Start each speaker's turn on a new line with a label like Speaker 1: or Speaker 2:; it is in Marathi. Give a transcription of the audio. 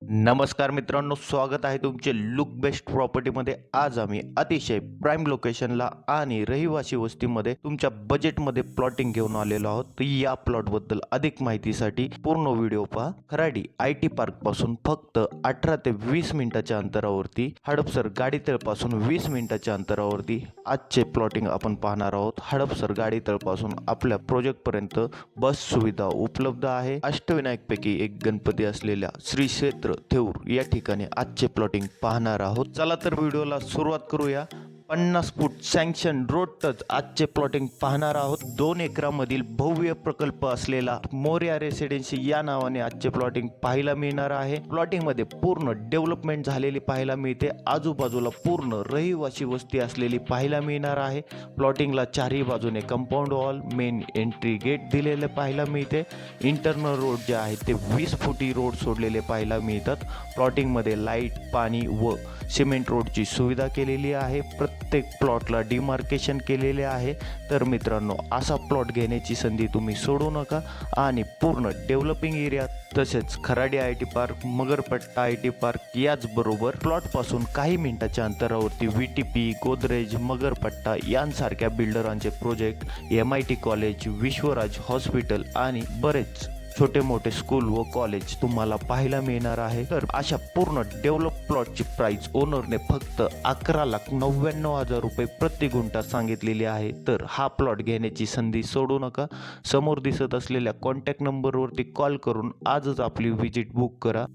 Speaker 1: नमस्कार मित्रांनो, स्वागत आहे तुमचे लुक बेस्ट प्रॉपर्टीमध्ये। आज आम्ही अतिशय प्राइम लोकेशनला आणि रहिवासी वस्तीमध्ये तुमच्या बजेटमध्ये प्लॉटिंग घेऊन आलेलो आहोत। तर या प्लॉटबद्दल अधिक माहितीसाठी पूर्ण व्हिडिओ पहा। खराडी IT पार्क पासून फक्त 18 ते 20 मिनिटाच्या अंतरावरती, हडपसर गाडीतळ पासून 20 मिनिटाच्या अंतरावरती आजचे प्लॉटिंग आपण पाहणार आहोत। हडपसर गाडीतळ पासून आपल्या प्रोजेक्ट पर्यंत बस सुविधा उपलब्ध आहे। अष्टविनायक पैकी एक गणपती असलेल्या श्री क्षेत्र थेऊर या ठिकाणी आजचे प्लॉटिंग पाहणार आहोत। चला तर व्हिडिओला सुरुवात करूया। 50 फूट सँक्शन रोड टच आजचे प्लॉटिंग पाहणार आहोत। 2 एकरामधील भव्य प्रकल्प असलेला मोर्या रेसिडेन्सी या नावाने आजचे प्लॉटिंग पाहायला मिळणार आहे। प्लॉटिंग मध्ये पूर्ण डेव्हलपमेंट झालेली पाहायला मिळते। आजूबाजूला पूर्ण रहिवासी वस्ती असलेली पाहायला मिळणार आहे। प्लॉटिंगला चारही बाजूने compound wall, main entry gate दिलेले पाहायला मिळते। इंटरनल रोड जे आहे ते 20 फुटी रोड सोडलेले पाहायला मिळतात। प्लॉटिंग मध्ये लाईट, पाणी व सिमेंट रोडची सुविधा केलेली आहे। प्रत्येक प्लॉटला डिमार्केशन केलेले आहे। तर मित्रांनो, असा प्लॉट घेण्याची संधी तुम्ही सोडू नका आणि पूर्ण डेव्हलपिंग एरिया तसेच Kharadi IT park, Magarpatta IT park याचबरोबर प्लॉट पासून काही मिनिटाच्या अंतरावरती VTP, गोदरेज, मगरपट्टा यांसारख्या बिल्डरांचे project, MIT college, Vishwaraj hospital आणि बरेच छोटे मोठे स्कूल व कॉलेज तुम्हाला पाहायला मिळणार आहे। तर अशा पूर्ण डेव्हलप प्लॉटची प्राइस ओनरने फक्त 11,99,000 रुपये प्रति गुंठा सांगितलेली आहे। तर हा प्लॉट घेण्याची संधी सोडू नका। समोर दिसत असलेल्या कॉन्टॅक्ट नंबरवरती कॉल करून आजच आपली विजिट बुक करा।